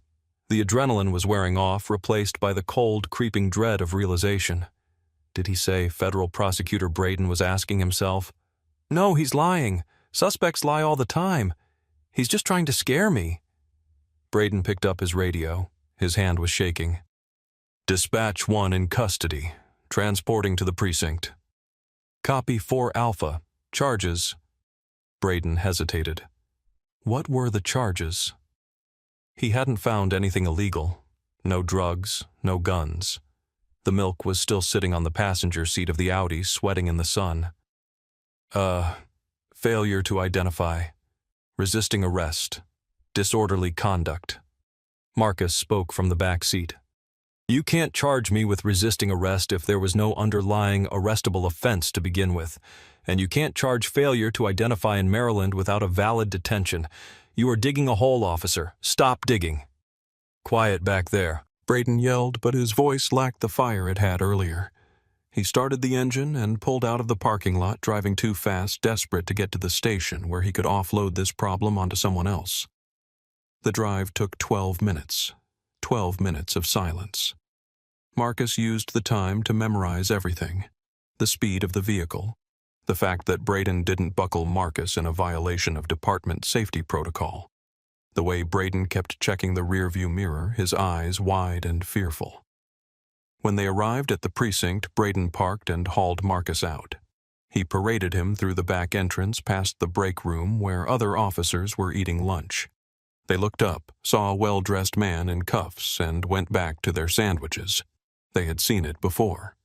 The adrenaline was wearing off, replaced by the cold, creeping dread of realization. Did he say federal prosecutor Braden was asking himself? "No, he's lying. Suspects lie all the time. He's just trying to scare me." Braden picked up his radio. His hand was shaking. "Dispatch 1 in custody. Transporting to the precinct. Copy 4 Alpha. Charges." Braden hesitated. What were the charges? He hadn't found anything illegal. No drugs, no guns. The milk was still sitting on the passenger seat of the Audi, sweating in the sun. Failure to identify. Resisting arrest. Disorderly conduct. Marcus spoke from the back seat. "You can't charge me with resisting arrest if there was no underlying arrestable offense to begin with. And you can't charge failure to identify in Maryland without a valid detention. You are digging a hole, officer. Stop digging." "Quiet back there," Braden yelled, but his voice lacked the fire it had earlier. He started the engine and pulled out of the parking lot, driving too fast, desperate to get to the station where he could offload this problem onto someone else. The drive took 12 minutes. 12 minutes of silence. Marcus used the time to memorize everything. The speed of the vehicle. The fact that Braden didn't buckle Marcus in a violation of department safety protocol. The way Braden kept checking the rearview mirror, his eyes wide and fearful. When they arrived at the precinct, Braden parked and hauled Marcus out. He paraded him through the back entrance past the break room where other officers were eating lunch. They looked up, saw a well-dressed man in cuffs, and went back to their sandwiches. They had seen it before.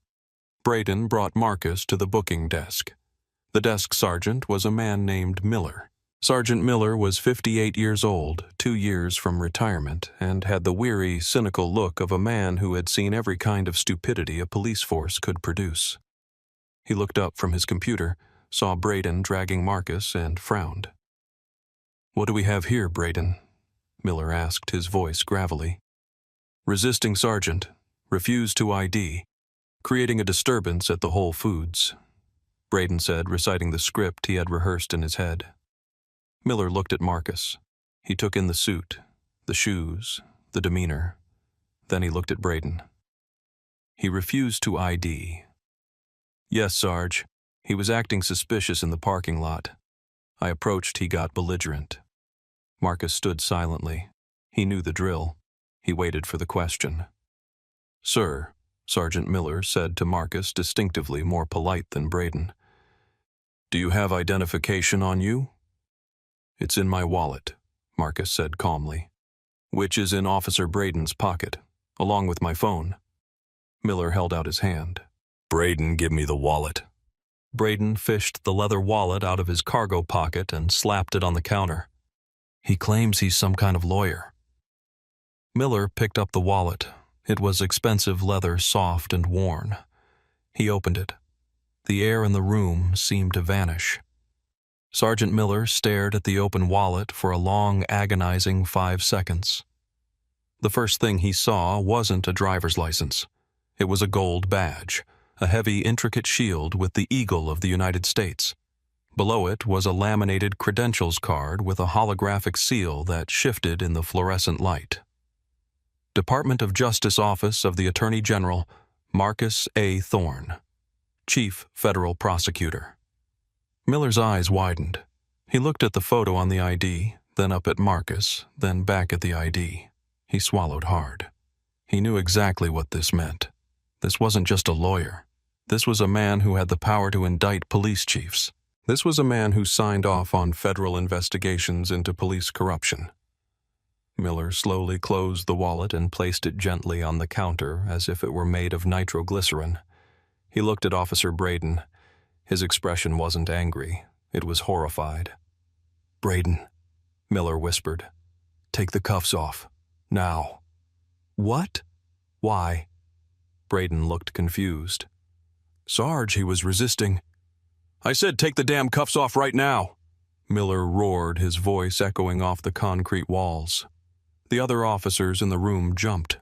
Braden brought Marcus to the booking desk. The desk sergeant was a man named Miller. Sergeant Miller was 58 years old, 2 years from retirement, and had the weary, cynical look of a man who had seen every kind of stupidity a police force could produce. He looked up from his computer, saw Braden dragging Marcus, and frowned. "What do we have here, Braden?" Miller asked, his voice gravelly. "Resisting sergeant. Refused to ID. Creating a disturbance at the Whole Foods," Braden said, reciting the script he had rehearsed in his head. Miller looked at Marcus. He took in the suit, the shoes, the demeanor. Then he looked at Braden. "He refused to ID." "Yes, Sarge. He was acting suspicious in the parking lot. I approached, he got belligerent." Marcus stood silently. He knew the drill. He waited for the question. "Sir," Sergeant Miller said to Marcus, distinctively more polite than Braden. "Do you have identification on you?" "It's in my wallet," Marcus said calmly. "Which is in Officer Braden's pocket, along with my phone." Miller held out his hand. "Braden, give me the wallet." Braden fished the leather wallet out of his cargo pocket and slapped it on the counter. "He claims he's some kind of lawyer." Miller picked up the wallet. It was expensive leather, soft and worn. He opened it. The air in the room seemed to vanish. Sergeant Miller stared at the open wallet for a long, agonizing 5 seconds. The first thing he saw wasn't a driver's license. It was a gold badge, a heavy, intricate shield with the eagle of the United States. Below it was a laminated credentials card with a holographic seal that shifted in the fluorescent light. Department of Justice Office of the Attorney General, Marcus A. Thorne, Chief Federal Prosecutor. Miller's eyes widened. He looked at the photo on the ID, then up at Marcus, then back at the ID. He swallowed hard. He knew exactly what this meant. This wasn't just a lawyer. This was a man who had the power to indict police chiefs. This was a man who signed off on federal investigations into police corruption. Miller slowly closed the wallet and placed it gently on the counter as if it were made of nitroglycerin. He looked at Officer Braden. His expression wasn't angry. It was horrified. "Braden," Miller whispered. "Take the cuffs off. Now." "What? Why?" Braden looked confused. "Sarge, he was resisting." "I said take the damn cuffs off right now," Miller roared, his voice echoing off the concrete walls. The other officers in the room jumped.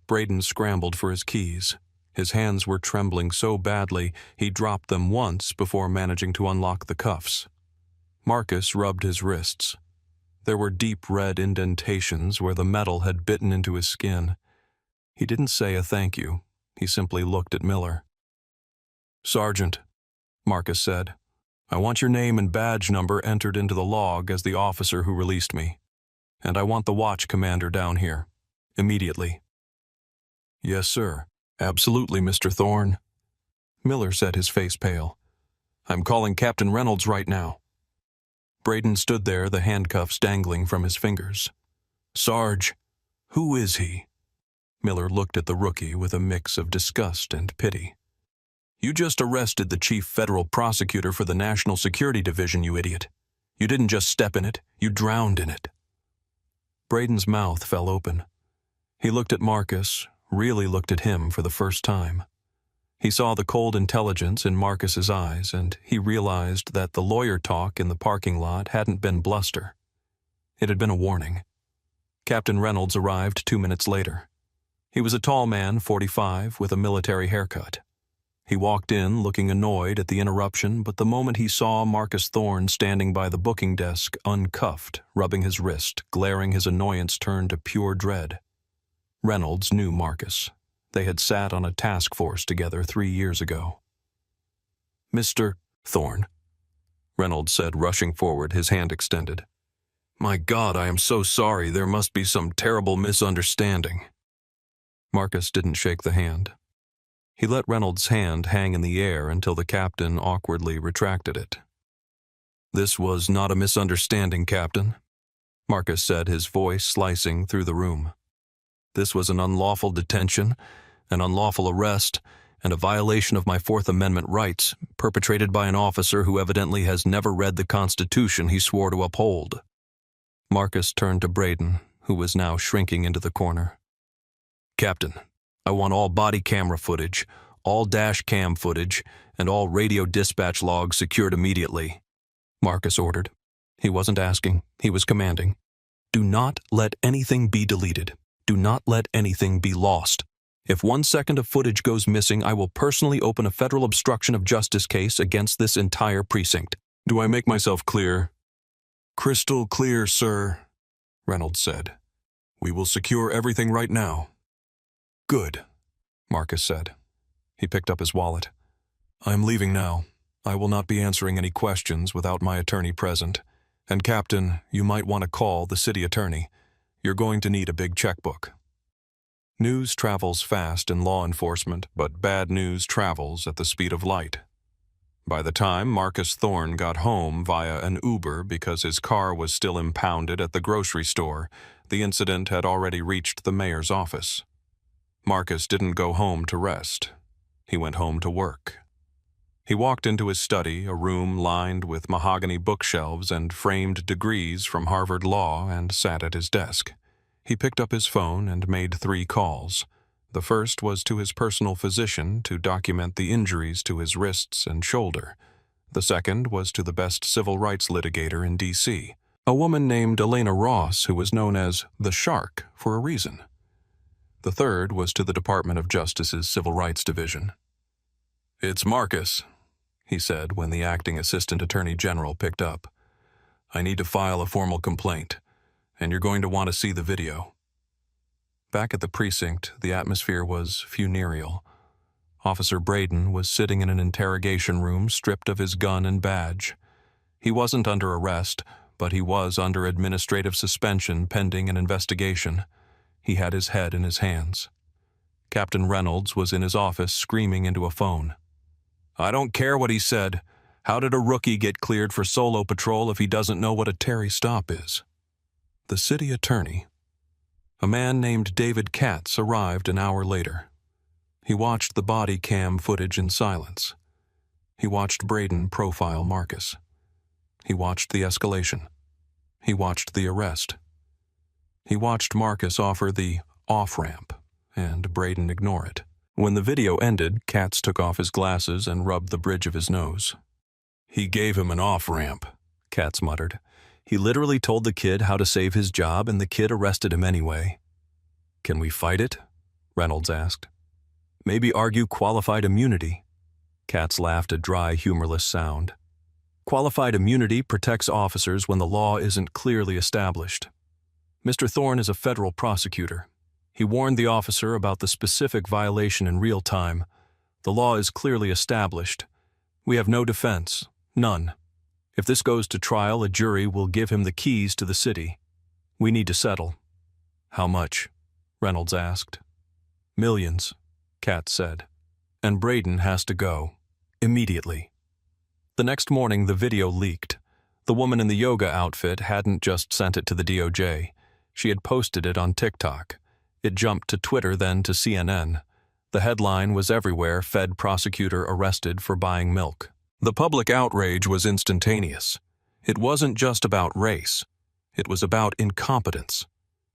Braden scrambled for his keys. His hands were trembling so badly he dropped them once before managing to unlock the cuffs. Marcus rubbed his wrists. There were deep red indentations where the metal had bitten into his skin. He didn't say a thank you. He simply looked at Miller. "Sergeant," Marcus said, "I want your name and badge number entered into the log as the officer who released me. And I want the watch commander down here. Immediately." "Yes, sir. Absolutely, Mr. Thorne." Miller said, his face pale. "I'm calling Captain Reynolds right now." Braden stood there, the handcuffs dangling from his fingers. "Sarge, who is he?" Miller looked at the rookie with a mix of disgust and pity. "You just arrested the chief federal prosecutor for the National Security Division, you idiot. You didn't just step in it, you drowned in it." Braden's mouth fell open. He looked at Marcus, really looked at him for the first time. He saw the cold intelligence in Marcus's eyes, and he realized that the lawyer talk in the parking lot hadn't been bluster. It had been a warning. Captain Reynolds arrived 2 minutes later. He was a tall man, 45, with a military haircut. He walked in looking annoyed at the interruption, but the moment he saw Marcus Thorne standing by the booking desk, uncuffed, rubbing his wrist, glaring, his annoyance turned to pure dread. Reynolds knew Marcus. They had sat on a task force together 3 years ago. "Mr. Thorne," Reynolds said, rushing forward, his hand extended. "My God, I am so sorry. There must be some terrible misunderstanding." Marcus didn't shake the hand. He let Reynolds' hand hang in the air until the captain awkwardly retracted it. "This was not a misunderstanding, Captain," Marcus said, his voice slicing through the room. "This was an unlawful detention, an unlawful arrest, and a violation of my Fourth Amendment rights, perpetrated by an officer who evidently has never read the Constitution he swore to uphold." Marcus turned to Braden, who was now shrinking into the corner. "Captain, I want all body camera footage, all dash cam footage, and all radio dispatch logs secured immediately," Marcus ordered. He wasn't asking, he was commanding. "Do not let anything be deleted. Do not let anything be lost. If 1 second of footage goes missing, I will personally open a federal obstruction of justice case against this entire precinct. Do I make myself clear?" "Crystal clear, sir," Reynolds said. "We will secure everything right now." "Good," Marcus said. He picked up his wallet. "I'm leaving now. I will not be answering any questions without my attorney present. And Captain, you might want to call the city attorney. You're going to need a big checkbook." News travels fast in law enforcement, but bad news travels at the speed of light. By the time Marcus Thorne got home via an Uber because his car was still impounded at the grocery store, the incident had already reached the mayor's office. Marcus didn't go home to rest. He went home to work. He walked into his study, a room lined with mahogany bookshelves and framed degrees from Harvard Law, and sat at his desk. He picked up his phone and made 3 calls. The first was to his personal physician to document the injuries to his wrists and shoulder. The second was to the best civil rights litigator in D.C., a woman named Elena Ross, who was known as the Shark for a reason. The third was to the Department of Justice's Civil Rights Division. "It's Marcus," he said when the acting assistant attorney general picked up. "I need to file a formal complaint, and you're going to want to see the video." Back at the precinct, the atmosphere was funereal. Officer Braden was sitting in an interrogation room stripped of his gun and badge. He wasn't under arrest, but he was under administrative suspension pending an investigation. He had his head in his hands. Captain Reynolds was in his office screaming into a phone. "I don't care what he said. How did a rookie get cleared for solo patrol if he doesn't know what a Terry stop is?" The city attorney, a man named David Katz, arrived an hour later. He watched the body cam footage in silence. He watched Braden profile Marcus. He watched the escalation. He watched the arrest. He watched Marcus offer the off-ramp, and Braden ignore it. When the video ended, Katz took off his glasses and rubbed the bridge of his nose. "He gave him an off-ramp," Katz muttered. "He literally told the kid how to save his job, and the kid arrested him anyway." "Can we fight it?" Reynolds asked. "Maybe argue qualified immunity." Katz laughed a dry, humorless sound. "Qualified immunity protects officers when the law isn't clearly established. Mr. Thorne is a federal prosecutor. He warned the officer about the specific violation in real time. The law is clearly established. We have no defense. None. If this goes to trial, a jury will give him the keys to the city. We need to settle." "How much?" Reynolds asked. "Millions," Katz said. "And Braden has to go. Immediately." The next morning, the video leaked. The woman in the yoga outfit hadn't just sent it to the DOJ. She had posted it on TikTok. It jumped to Twitter, then to CNN. The headline was everywhere: "Fed prosecutor arrested for buying milk." The public outrage was instantaneous. It wasn't just about race. It was about incompetence.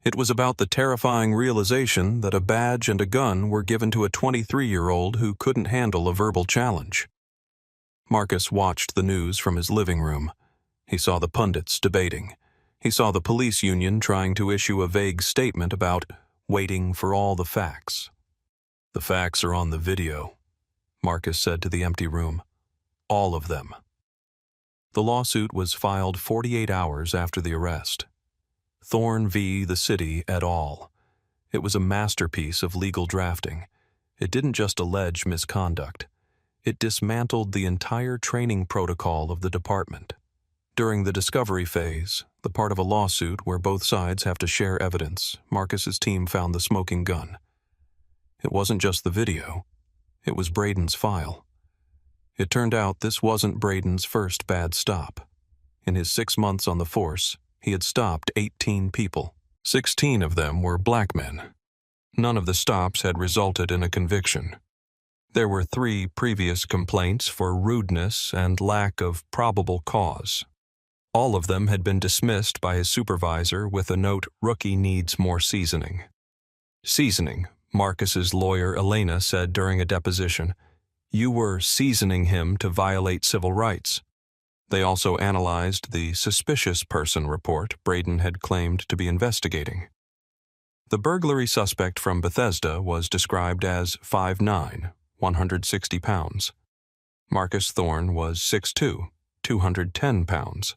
It was about the terrifying realization that a badge and a gun were given to a 23-year-old who couldn't handle a verbal challenge. Marcus watched the news from his living room. He saw the pundits debating. He saw the police union trying to issue a vague statement about waiting for all the facts. "The facts are on the video," Marcus said to the empty room. "All of them." The lawsuit was filed 48 hours after the arrest. Thorne v. the City et al. It was a masterpiece of legal drafting. It didn't just allege misconduct. It dismantled the entire training protocol of the department. During the discovery phase, the part of a lawsuit where both sides have to share evidence, Marcus's team found the smoking gun. It wasn't just the video. It was Braden's file. It turned out this wasn't Braden's first bad stop. In his 6 months on the force, he had stopped 18 people. 16 of them were black men. None of the stops had resulted in a conviction. There were 3 previous complaints for rudeness and lack of probable cause. All of them had been dismissed by his supervisor with a note, "Rookie needs more seasoning." Seasoning, Marcus's lawyer Elena said during a deposition. "You were seasoning him to violate civil rights." They also analyzed the suspicious person report Braden had claimed to be investigating. The burglary suspect from Bethesda was described as 5'9", 160 pounds. Marcus Thorne was 6'2", 210 pounds.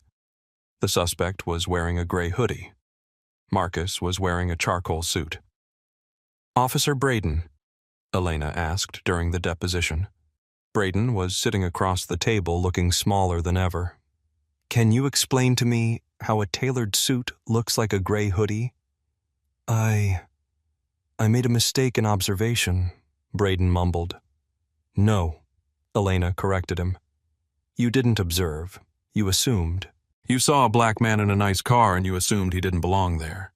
The suspect was wearing a gray hoodie. Marcus was wearing a charcoal suit. "Officer Braden?" Elena asked during the deposition. Braden was sitting across the table looking smaller than ever. "Can you explain to me how a tailored suit looks like a gray hoodie?" I made a mistake in observation," Braden mumbled. "No," Elena corrected him. "You didn't observe. You assumed. You saw a black man in a nice car and you assumed he didn't belong there.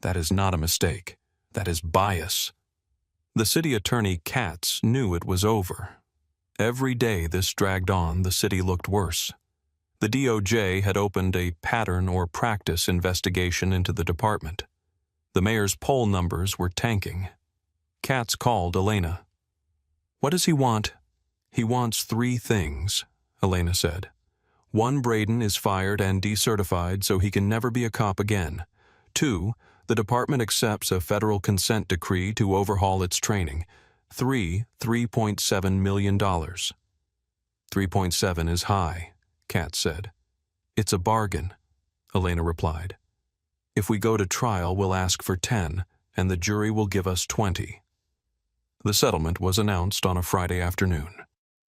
That is not a mistake. That is bias." The city attorney Katz knew it was over. Every day this dragged on, the city looked worse. The DOJ had opened a pattern or practice investigation into the department. The mayor's poll numbers were tanking. Katz called Elena. "What does he want?" "He wants 3 things," Elena said. 1, Braden is fired and decertified so he can never be a cop again. 2, the department accepts a federal consent decree to overhaul its training. 3, $3.7 million. 3.7 is high, Katz said. "It's a bargain," Elena replied. "If we go to trial, we'll ask for 10, and the jury will give us 20. The settlement was announced on a Friday afternoon.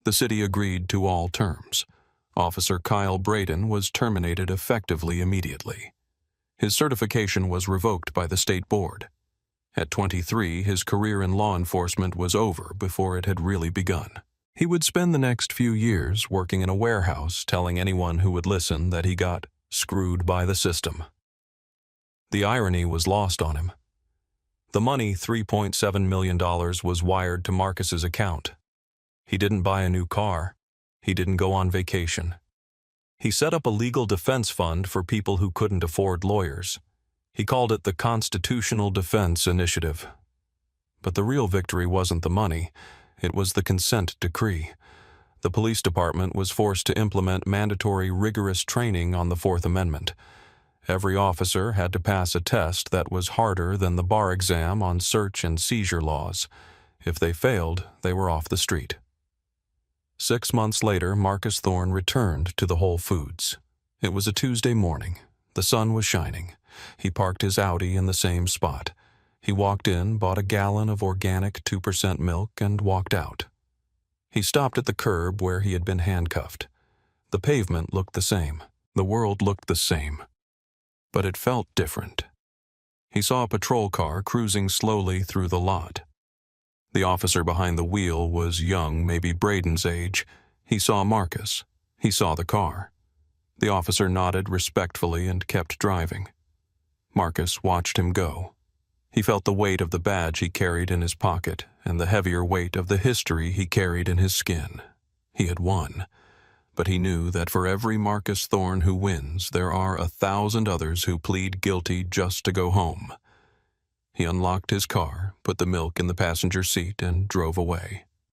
The city agreed to all terms. Officer Kyle Braden was terminated effectively immediately. His certification was revoked by the state board. At 23, his career in law enforcement was over before it had really begun. He would spend the next few years working in a warehouse, telling anyone who would listen that he got screwed by the system. The irony was lost on him. The money, $3.7 million, was wired to Marcus's account. He didn't buy a new car. He didn't go on vacation. He set up a legal defense fund for people who couldn't afford lawyers. He called it the Constitutional Defense Initiative. But the real victory wasn't the money. It was the consent decree. The police department was forced to implement mandatory rigorous training on the Fourth Amendment. Every officer had to pass a test that was harder than the bar exam on search and seizure laws. If they failed, they were off the street. 6 months later, Marcus Thorne returned to the Whole Foods. It was a Tuesday morning. The sun was shining. He parked his Audi in the same spot. He walked in, bought a gallon of organic 2% milk, and walked out. He stopped at the curb where he had been handcuffed. The pavement looked the same. The world looked the same. But it felt different. He saw a patrol car cruising slowly through the lot. The officer behind the wheel was young, maybe Braden's age. He saw Marcus. He saw the car. The officer nodded respectfully and kept driving. Marcus watched him go. He felt the weight of the badge he carried in his pocket and the heavier weight of the history he carried in his skin. He had won. But he knew that for every Marcus Thorne who wins, there are 1,000 others who plead guilty just to go home. He unlocked his car, put the milk in the passenger seat, and drove away.